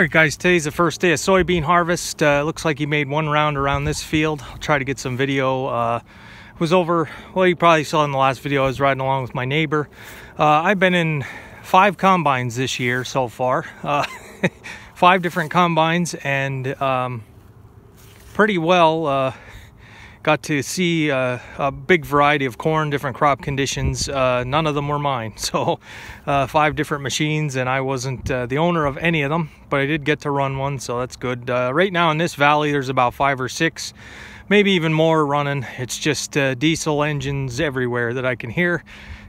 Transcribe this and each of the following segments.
Alright guys, today's the first day of soybean harvest. Looks like he made one round around this field. I'll try to get some video. Was over, well, you probably saw in the last video, I was riding along with my neighbor. I've been in 5 combines this year so far. 5 different combines, and pretty well got to see a big variety of corn, different crop conditions. None of them were mine. So 5 different machines, and I wasn't the owner of any of them, but I did get to run one, so that's good. Right now in this valley, there's about 5 or 6, maybe even more running. It's just diesel engines everywhere that I can hear.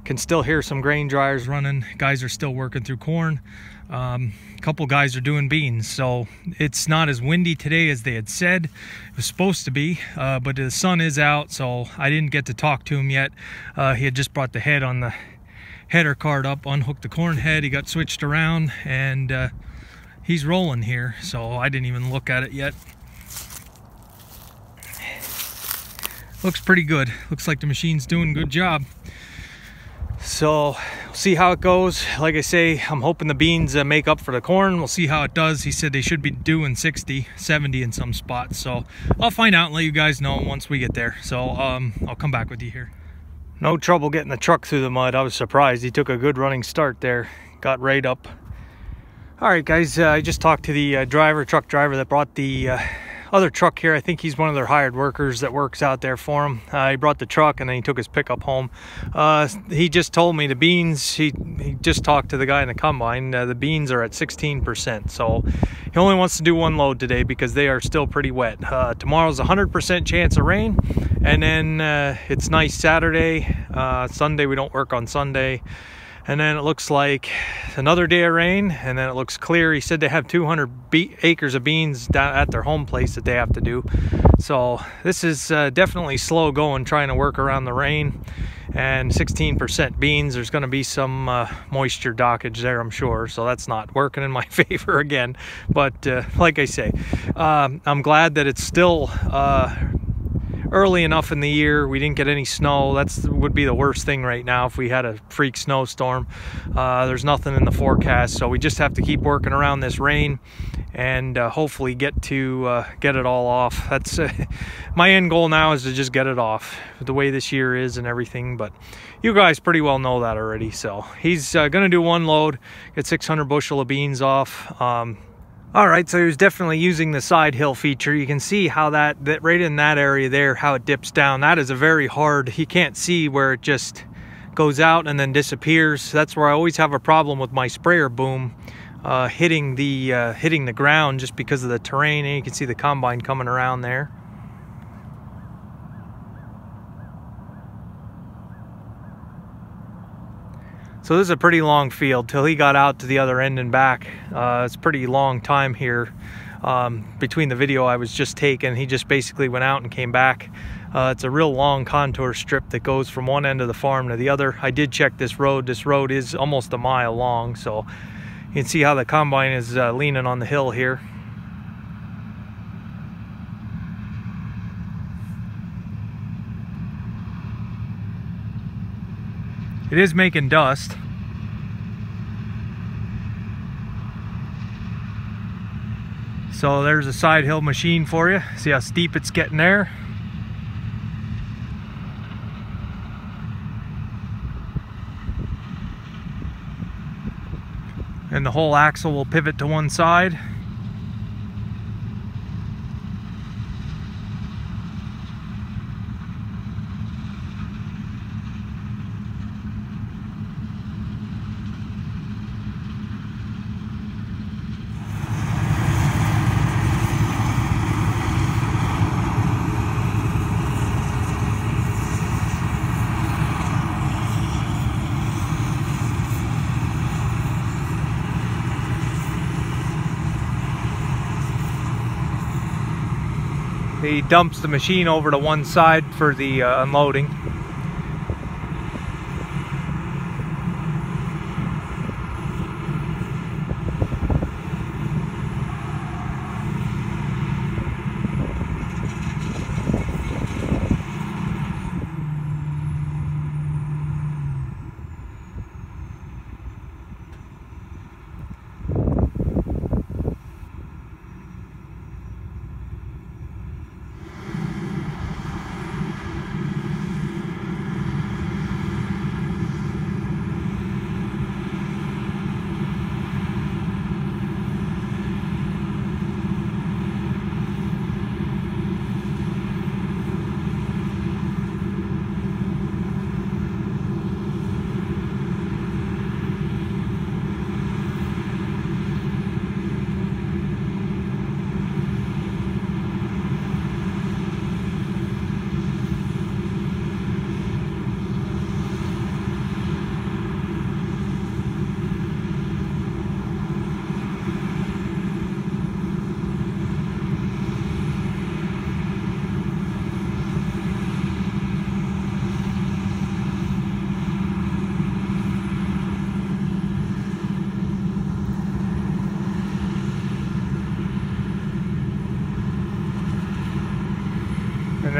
Can still hear some grain dryers running. Guys are still working through corn. A couple guys are doing beans, so it's not as windy today as they had said it was supposed to be, but the sun is out, so I didn't get to talk to him yet. He had just brought the head on the header cart up, unhooked the corn head, he got switched around, and he's rolling here, so I didn't even look at it yet. Looks pretty good. Looks like the machine's doing a good job. So we'll see how it goes. Like I say, I'm hoping the beans make up for the corn. We'll see how it does. He said they should be doing 60, 70 in some spots. So I'll find out and let you guys know once we get there. So I'll come back with you here. No trouble getting the truck through the mud. I was surprised. He took a good running start there. Got right up. All right, guys, I just talked to the truck driver that brought the other truck here. I think he's one of their hired workers that works out there for him. He brought the truck and then he took his pickup home. He just told me the beans, he just talked to the guy in the combine, the beans are at 16%. So he only wants to do 1 load today because they are still pretty wet. Tomorrow's a 100% chance of rain, and then it's nice Saturday. Sunday we don't work on Sunday. And then it looks like another day of rain, and then it looks clear. He said they have 200 acres of beans down at their home place that they have to do. So this is definitely slow going, trying to work around the rain. And 16% beans, there's going to be some moisture dockage there, I'm sure. So that's not working in my favor again. But like I say, I'm glad that it's still early enough in the year. We didn't get any snow. That would be the worst thing right now if we had a freak snowstorm. There's nothing in the forecast, so we just have to keep working around this rain and hopefully get it all off. That's my end goal now, is to just get it off the way this year is and everything. But you guys pretty well know that already. So he's gonna do 1 load, get 600 bushel of beans off. All right, so he was definitely using the side hill feature. You can see how that right in that area there, how it dips down. That is a very hard, he can't see where it just goes out and then disappears. That's where I always have a problem with my sprayer boom hitting the ground, just because of the terrain. And you can see the combine coming around there. So this is a pretty long field till he got out to the other end and back. It's a pretty long time here between the video I was just taking. He just basically went out and came back. It's a real long contour strip that goes from one end of the farm to the other. I did check this road. This road is almost a mile long, so you can see how the combine is leaning on the hill here. It is making dust. So there's a side hill machine for you. See how steep it's getting there? And the whole axle will pivot to one side. He dumps the machine over to one side for the unloading.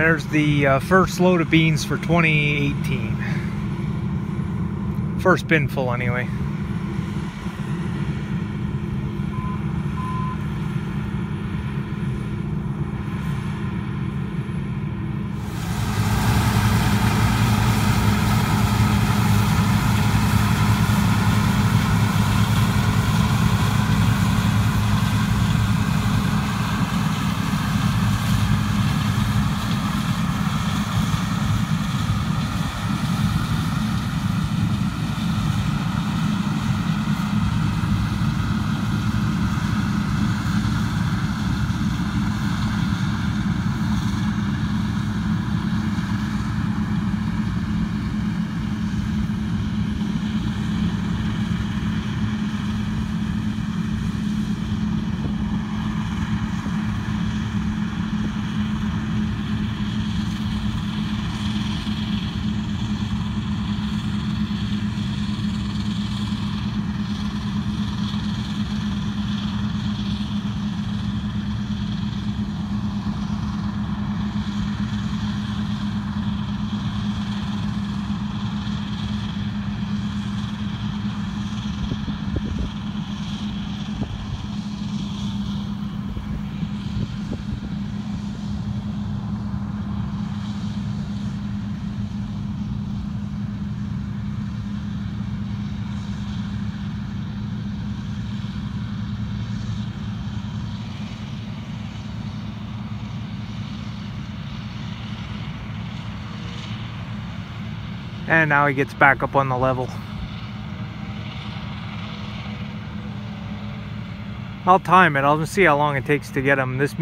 there's the first load of beans for 2018. First bin full anyway. And now he gets back up on the level. I'll time it. I'll just see how long it takes to get him. This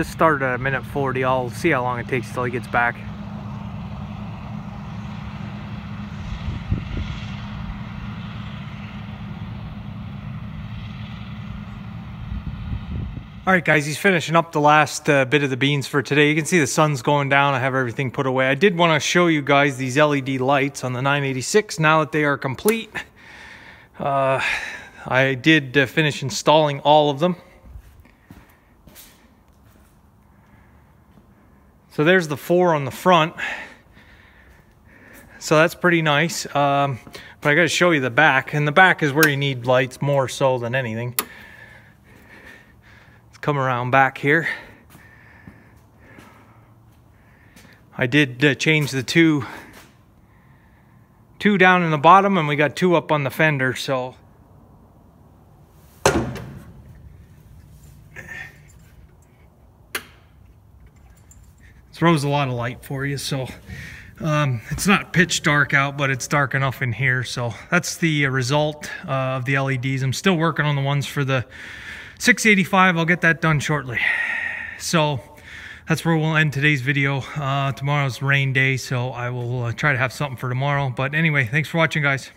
started at a minute 40. I'll see how long it takes till he gets back. Alright guys, he's finishing up the last bit of the beans for today. You can see the sun's going down. I have everything put away. I did want to show you guys these LED lights on the 986 now that they are complete. I did finish installing all of them. So there's the 4 on the front. So that's pretty nice. But I got to show you the back. And the back is where you need lights more so than anything. Come around back here. I did change the two down in the bottom, and we got 2 up on the fender, so throws a lot of light for you. So it's not pitch dark out, but it's dark enough in here. So that's the result of the LEDs. I'm still working on the ones for the 685. I'll get that done shortly. So that's where we'll end today's video. Tomorrow's rain day, so I will try to have something for tomorrow. But anyway, thanks for watching, guys.